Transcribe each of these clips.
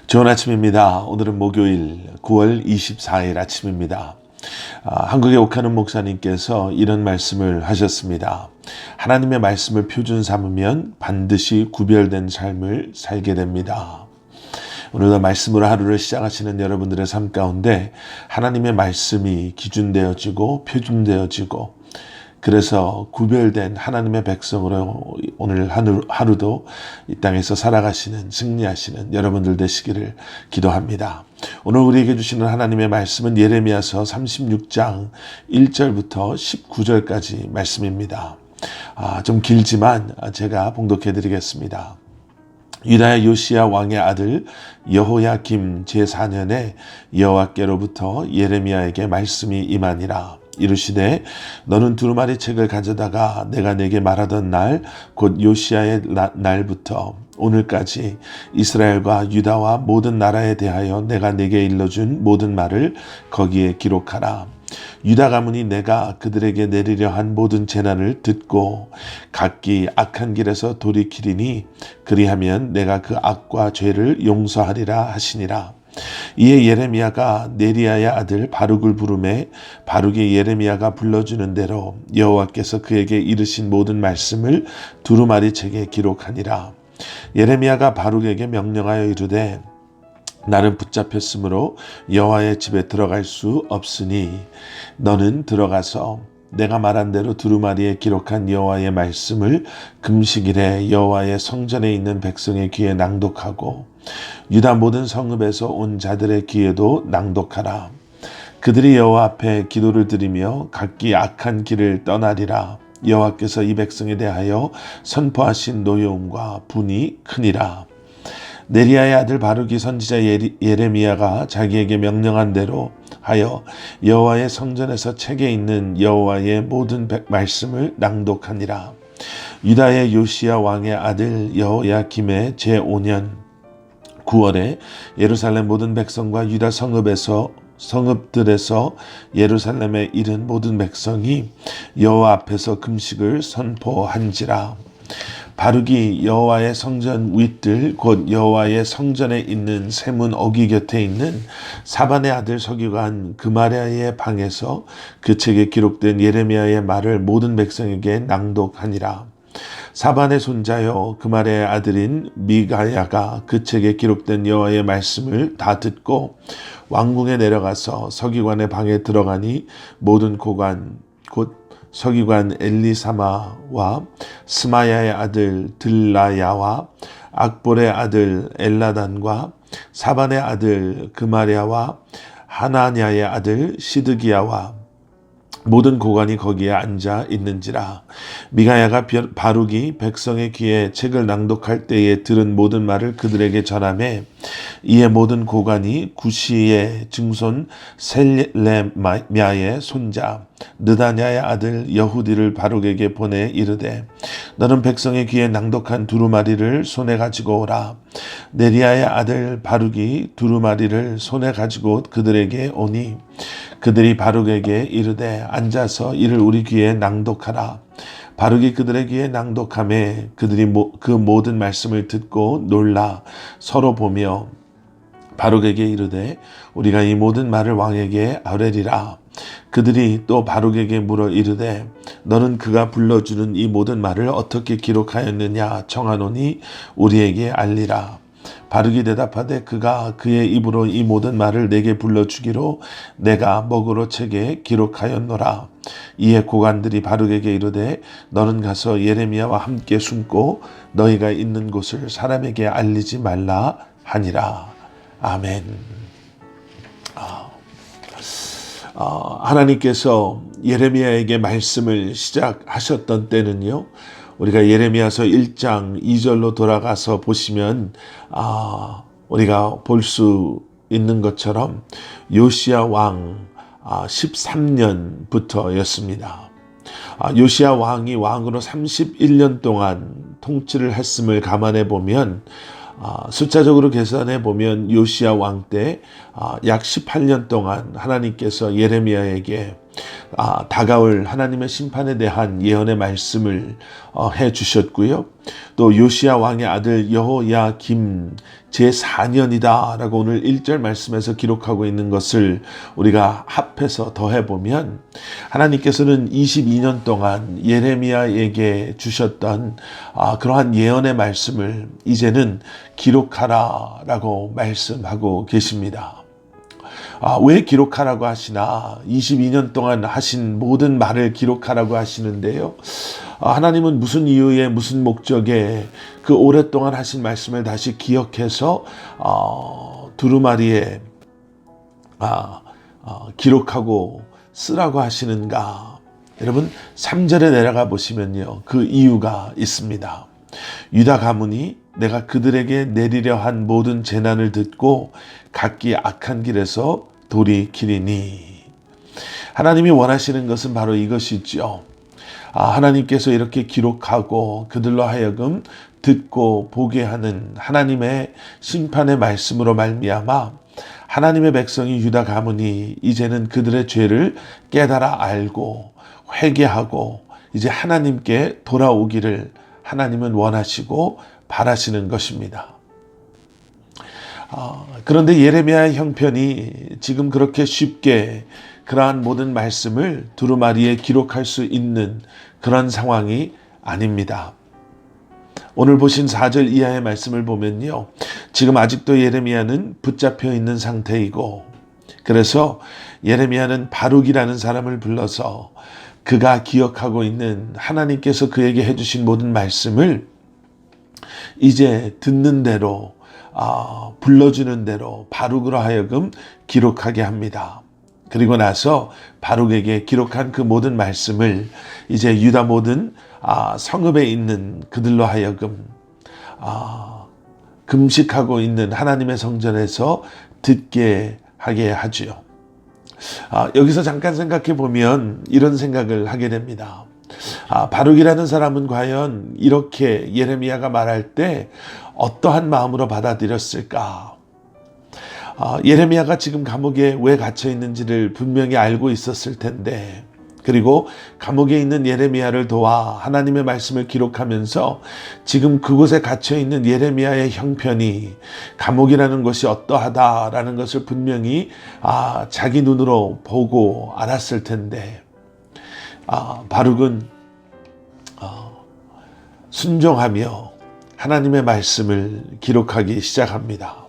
좋은 아침입니다. 오늘은 목요일 9월 24일 아침입니다. 한국에 옥하는 목사님께서 이런 말씀을 하셨습니다. 하나님의 말씀을 표준 삼으면 반드시 구별된 삶을 살게 됩니다. 오늘도 말씀으로 하루를 시작하시는 여러분들의 삶 가운데 하나님의 말씀이 기준되어지고 표준되어지고 그래서 구별된 하나님의 백성으로 오늘 하루도 이 땅에서 살아가시는 승리하시는 여러분들 되시기를 기도합니다. 오늘 우리에게 주시는 하나님의 말씀은 예레미야서 36장 1절부터 19절까지 말씀입니다. 좀 길지만 제가 봉독해 드리겠습니다. 유다의 요시야 왕의 아들 여호야김 제4년에 여호와께로부터 예레미야에게 말씀이 임하니라. 이르시되 너는 두루마리 책을 가져다가 내가 내게 말하던 날 곧 요시야의 날부터 오늘까지 이스라엘과 유다와 모든 나라에 대하여 내가 내게 일러준 모든 말을 거기에 기록하라. 유다 가문이 내가 그들에게 내리려 한 모든 재난을 듣고 각기 악한 길에서 돌이키리니 그리하면 내가 그 악과 죄를 용서하리라 하시니라. 이에 예레미야가 네리야의 아들 바룩을 부르매 바룩이 예레미야가 불러주는 대로 여호와께서 그에게 이르신 모든 말씀을 두루마리 책에 기록하니라. 예레미야가 바룩에게 명령하여 이르되 나는 붙잡혔으므로 여호와의 집에 들어갈 수 없으니 너는 들어가서 내가 말한 대로 두루마리에 기록한 여호와의 말씀을 금식일에 여호와의 성전에 있는 백성의 귀에 낭독하고 유다 모든 성읍에서 온 자들의 귀에도 낭독하라. 그들이 여호와 앞에 기도를 드리며 각기 악한 길을 떠나리라. 여호와께서 이 백성에 대하여 선포하신 노여움과 분이 크니라. 네리야의 아들 바룩이 선지자 예레미야가 자기에게 명령한 대로 하여 여호와의 성전에서 책에 있는 여호와의 모든 말씀을 낭독하니라. 유다의 요시야 왕의 아들 여호야김의 제5년 9월에 예루살렘 모든 백성과 유다 성읍들에서 예루살렘에 이른 모든 백성이 여호와 앞에서 금식을 선포한지라. 바룩이 여호와의 성전 윗들 곧 여호와의 성전에 있는 세문 어귀 곁에 있는 사반의 아들 서기관 그마랴의 방에서 그 책에 기록된 예레미야의 말을 모든 백성에게 낭독하니라. 사반의 손자여 그마랴의 아들인 미가야가 그 책에 기록된 여호와의 말씀을 다 듣고 왕궁에 내려가서 서기관의 방에 들어가니 모든 고관 곧 서기관 엘리사마와 스마야의 아들 들라야와 악볼의 아들 엘라단과 사반의 아들 그마랴와 하나냐의 아들 시드기야와 모든 고관이 거기에 앉아 있는지라. 미가야가 바룩이 백성의 귀에 책을 낭독할 때에 들은 모든 말을 그들에게 전하매 이에 모든 고관이 구시의 증손 셀레미야의 손자 느다냐의 아들 여후디를 바룩에게 보내 이르되 너는 백성의 귀에 낭독한 두루마리를 손에 가지고 오라. 네리야의 아들 바룩이 두루마리를 손에 가지고 그들에게 오니 그들이 바룩에게 이르되 앉아서 이를 우리 귀에 낭독하라. 바룩이 그들의 귀에 낭독하매 그들이 그 모든 말씀을 듣고 놀라 서로 보며 바룩에게 이르되 우리가 이 모든 말을 왕에게 아뢰리라. 그들이 또 바룩에게 물어 이르되 너는 그가 불러주는 이 모든 말을 어떻게 기록하였느냐 청하노니 우리에게 알리라. 바룩이 대답하되 그가 그의 입으로 이 모든 말을 내게 불러주기로 내가 먹으로 책에 기록하였노라. 이에 고관들이 바룩에게 이르되 너는 가서 예레미야와 함께 숨고 너희가 있는 곳을 사람에게 알리지 말라 하니라. 아멘. 하나님께서 예레미야에게 말씀을 시작하셨던 때는요. 우리가 예레미야서 1장 2절로 돌아가서 보시면 우리가 볼 수 있는 것처럼 요시야 왕 13년부터였습니다. 요시야 왕이 왕으로 31년 동안 통치를 했음을 감안해 보면 숫자적으로 계산해 보면 요시야 왕 때 약 18년 동안 하나님께서 예레미야에게 다가올 하나님의 심판에 대한 예언의 말씀을 해 주셨고요. 또 요시야 왕의 아들 여호야김 제4년이다 라고 오늘 1절 말씀에서 기록하고 있는 것을 우리가 합해서 더해보면 하나님께서는 22년 동안 예레미야에게 주셨던 그러한 예언의 말씀을 이제는 기록하라 라고 말씀하고 계십니다. 왜 기록하라고 하시나? 22년 동안 하신 모든 말을 기록하라고 하시는데요. 하나님은 무슨 이유에 무슨 목적에 그 오랫동안 하신 말씀을 다시 기억해서 두루마리에 기록하고 쓰라고 하시는가? 여러분 3절에 내려가 보시면요. 그 이유가 있습니다. 유다 가문이 내가 그들에게 내리려 한 모든 재난을 듣고 각기 악한 길에서 돌이키리니. 하나님이 원하시는 것은 바로 이것이죠. 하나님께서 이렇게 기록하고 그들로 하여금 듣고 보게 하는 하나님의 심판의 말씀으로 말미암아 하나님의 백성이 유다 가문이 이제는 그들의 죄를 깨달아 알고 회개하고 이제 하나님께 돌아오기를 하나님은 원하시고 바라시는 것입니다. 그런데 예레미야의 형편이 지금 그렇게 쉽게 그러한 모든 말씀을 두루마리에 기록할 수 있는 그런 상황이 아닙니다. 오늘 보신 4절 이하의 말씀을 보면요. 지금 아직도 예레미야는 붙잡혀 있는 상태이고 그래서 예레미야는 바룩이라는 사람을 불러서 그가 기억하고 있는 하나님께서 그에게 해주신 모든 말씀을 이제 듣는 대로 불러주는 대로 바룩으로 하여금 기록하게 합니다. 그리고 나서 바룩에게 기록한 그 모든 말씀을 이제 유다 모든 성읍에 있는 그들로 하여금 금식하고 있는 하나님의 성전에서 듣게 하게 하지요. 여기서 잠깐 생각해 보면 이런 생각을 하게 됩니다. 바룩이라는 사람은 과연 이렇게 예레미야가 말할 때 어떠한 마음으로 받아들였을까? 예레미야가 지금 감옥에 왜 갇혀 있는지를 분명히 알고 있었을 텐데, 그리고 감옥에 있는 예레미야를 도와 하나님의 말씀을 기록하면서 지금 그곳에 갇혀 있는 예레미야의 형편이 감옥이라는 것이 어떠하다라는 것을 분명히 자기 눈으로 보고 알았을 텐데, 바룩은 순종하며 하나님의 말씀을 기록하기 시작합니다.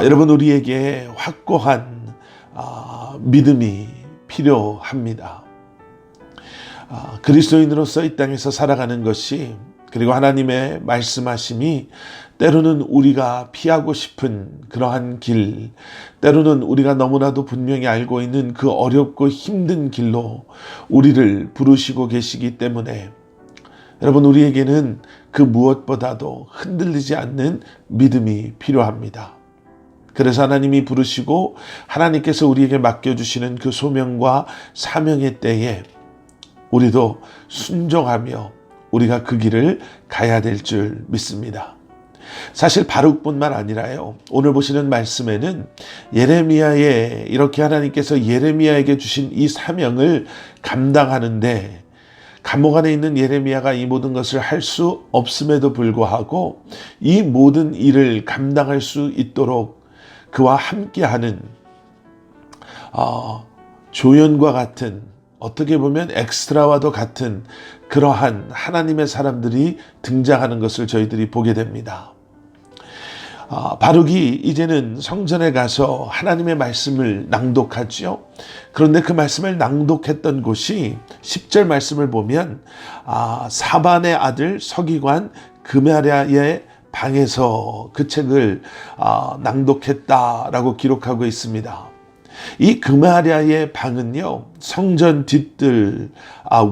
여러분, 우리에게 확고한 믿음이 필요합니다. 그리스도인으로서 이 땅에서 살아가는 것이, 그리고 하나님의 말씀하심이 때로는 우리가 피하고 싶은 그러한 길, 때로는 우리가 너무나도 분명히 알고 있는 그 어렵고 힘든 길로 우리를 부르시고 계시기 때문에 여러분, 우리에게는 그 무엇보다도 흔들리지 않는 믿음이 필요합니다. 그래서 하나님이 부르시고 하나님께서 우리에게 맡겨주시는 그 소명과 사명의 때에 우리도 순종하며 우리가 그 길을 가야 될 줄 믿습니다. 사실 바룩뿐만 아니라요, 오늘 보시는 말씀에는 예레미야의 이렇게 하나님께서 예레미야에게 주신 이 사명을 감당하는데 감옥 안에 있는 예레미야가 이 모든 것을 할 수 없음에도 불구하고 이 모든 일을 감당할 수 있도록 그와 함께하는 조연과 같은, 어떻게 보면 엑스트라와도 같은 그러한 하나님의 사람들이 등장하는 것을 저희들이 보게 됩니다. 바룩이 이제는 성전에 가서 하나님의 말씀을 낭독하죠. 그런데 그 말씀을 낭독했던 곳이 10절 말씀을 보면 사반의 아들 서기관 그메랴의 방에서 그 책을 낭독했다라고 기록하고 있습니다. 이 그메랴의 방은요, 성전 뒷뜰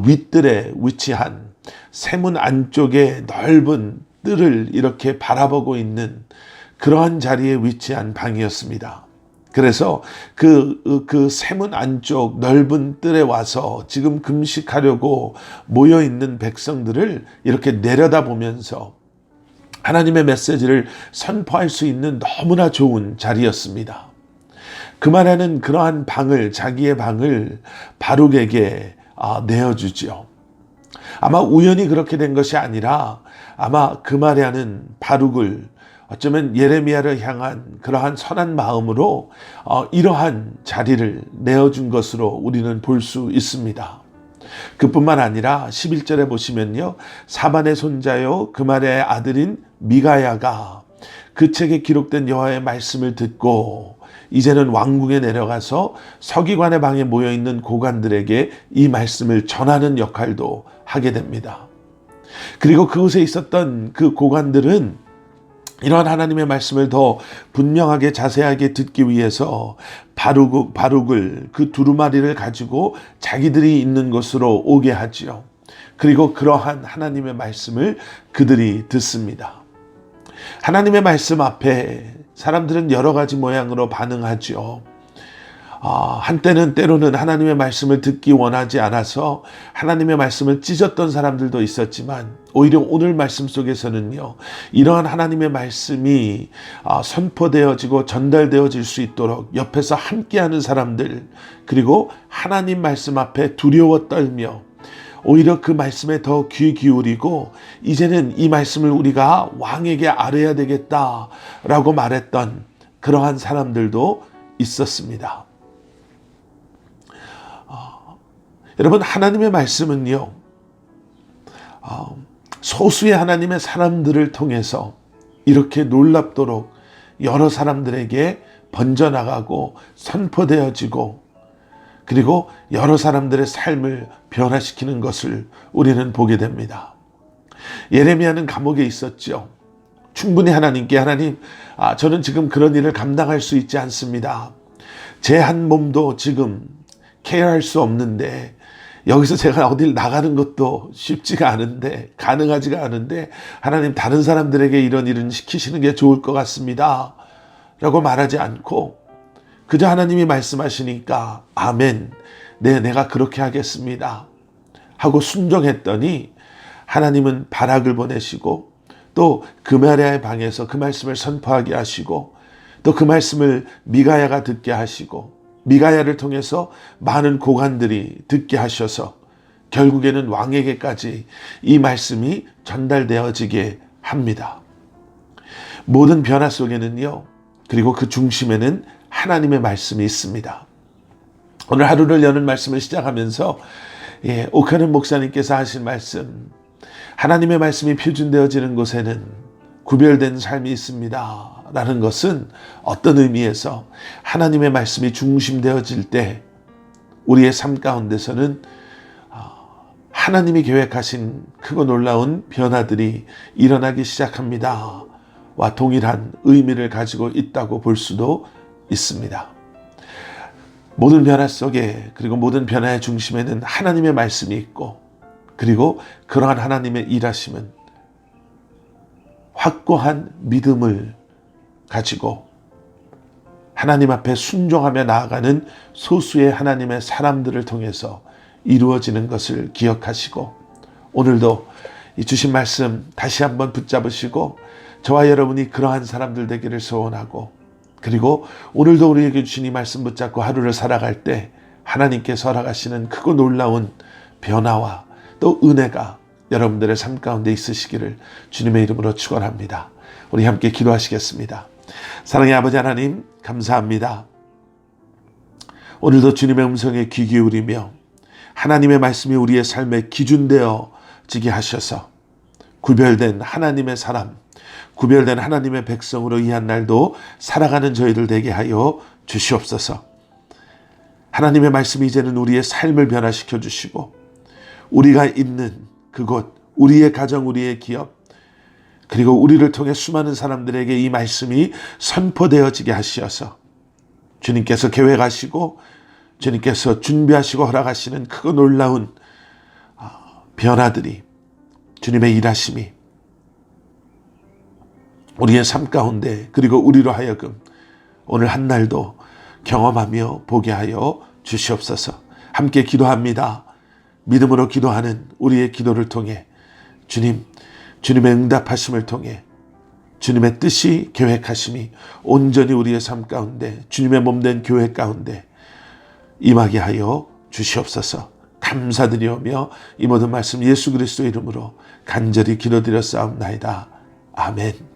윗뜰에 위치한 세문 안쪽에 넓은 뜰을 이렇게 바라보고 있는 그러한 자리에 위치한 방이었습니다. 그래서 그 세문 안쪽 넓은 뜰에 와서 지금 금식하려고 모여있는 백성들을 이렇게 내려다보면서 하나님의 메시지를 선포할 수 있는 너무나 좋은 자리였습니다. 그말하는 그러한 방을, 자기의 방을 바룩에게 내어주지요. 아마 우연히 그렇게 된 것이 아니라 아마 그말하는 바룩을 어쩌면 예레미야를 향한 그러한 선한 마음으로 이러한 자리를 내어준 것으로 우리는 볼 수 있습니다. 그뿐만 아니라 11절에 보시면요, 사반의 손자요 그말의 아들인 미가야가 그 책에 기록된 여호와의 말씀을 듣고 이제는 왕궁에 내려가서 서기관의 방에 모여있는 고관들에게 이 말씀을 전하는 역할도 하게 됩니다. 그리고 그곳에 있었던 그 고관들은 이러한 하나님의 말씀을 더 분명하게 자세하게 듣기 위해서 바룩을 그 두루마리를 가지고 자기들이 있는 곳으로 오게 하지요. 그리고 그러한 하나님의 말씀을 그들이 듣습니다. 하나님의 말씀 앞에 사람들은 여러 가지 모양으로 반응하죠. 한때는 때로는 하나님의 말씀을 듣기 원하지 않아서 하나님의 말씀을 찢었던 사람들도 있었지만 오히려 오늘 말씀 속에서는요, 이러한 하나님의 말씀이 선포되어지고 전달되어질 수 있도록 옆에서 함께하는 사람들, 그리고 하나님 말씀 앞에 두려워 떨며 오히려 그 말씀에 더 귀 기울이고 이제는 이 말씀을 우리가 왕에게 아뢰야 되겠다라고 말했던 그러한 사람들도 있었습니다. 여러분, 하나님의 말씀은요, 소수의 하나님의 사람들을 통해서 이렇게 놀랍도록 여러 사람들에게 번져나가고 선포되어지고 그리고 여러 사람들의 삶을 변화시키는 것을 우리는 보게 됩니다. 예레미야는 감옥에 있었죠. 충분히 하나님께, 하나님, 저는 지금 그런 일을 감당할 수 있지 않습니다. 제 한 몸도 지금 케어할 수 없는데 여기서 제가 어딜 나가는 것도 쉽지가 않은데, 가능하지가 않은데 하나님, 다른 사람들에게 이런 일은 시키시는 게 좋을 것 같습니다 라고 말하지 않고 그저 하나님이 말씀하시니까 아멘, 네, 내가 그렇게 하겠습니다 하고 순종했더니 하나님은 바락을 보내시고 또 그말야의 방에서 그 말씀을 선포하게 하시고 또 그 말씀을 미가야가 듣게 하시고 미가야를 통해서 많은 고관들이 듣게 하셔서 결국에는 왕에게까지 이 말씀이 전달되어지게 합니다. 모든 변화 속에는요, 그리고 그 중심에는 하나님의 말씀이 있습니다. 오늘 하루를 여는 말씀을 시작하면서 옥하는 목사님께서 하신 말씀, 하나님의 말씀이 표준되어지는 곳에는 구별된 삶이 있습니다 라는 것은 어떤 의미에서 하나님의 말씀이 중심되어질 때 우리의 삶 가운데서는 하나님이 계획하신 크고 놀라운 변화들이 일어나기 시작합니다 와 동일한 의미를 가지고 있다고 볼 수도 있습니다. 모든 변화 속에, 그리고 모든 변화의 중심에는 하나님의 말씀이 있고 그리고 그러한 하나님의 일하심은 확고한 믿음을 가지고 하나님 앞에 순종하며 나아가는 소수의 하나님의 사람들을 통해서 이루어지는 것을 기억하시고 오늘도 이 주신 말씀 다시 한번 붙잡으시고 저와 여러분이 그러한 사람들 되기를 소원하고 그리고 오늘도 우리에게 주신 이 말씀 붙잡고 하루를 살아갈 때 하나님께서 허락하시는 크고 놀라운 변화와 또 은혜가 여러분들의 삶 가운데 있으시기를 주님의 이름으로 축원합니다. 우리 함께 기도하시겠습니다. 사랑의 아버지 하나님, 감사합니다. 오늘도 주님의 음성에 귀 기울이며 하나님의 말씀이 우리의 삶에 기준되어지게 하셔서 구별된 하나님의 사람, 구별된 하나님의 백성으로 이 한 날도 살아가는 저희들 되게 하여 주시옵소서. 하나님의 말씀이 이제는 우리의 삶을 변화시켜 주시고 우리가 있는 그곳, 우리의 가정, 우리의 기업, 그리고 우리를 통해 수많은 사람들에게 이 말씀이 선포되어지게 하시어서 주님께서 계획하시고 주님께서 준비하시고 허락하시는 크고 놀라운 변화들이, 주님의 일하심이 우리의 삶 가운데 그리고 우리로 하여금 오늘 한 날도 경험하며 보게 하여 주시옵소서. 함께 기도합니다. 믿음으로 기도하는 우리의 기도를 통해 주님의 응답하심을 통해 주님의 뜻이 계획하심이 온전히 우리의 삶 가운데 주님의 몸된 교회 가운데 임하게 하여 주시옵소서. 감사드리오며 이 모든 말씀 예수 그리스도 이름으로 간절히 기도드렸사옵나이다. 아멘.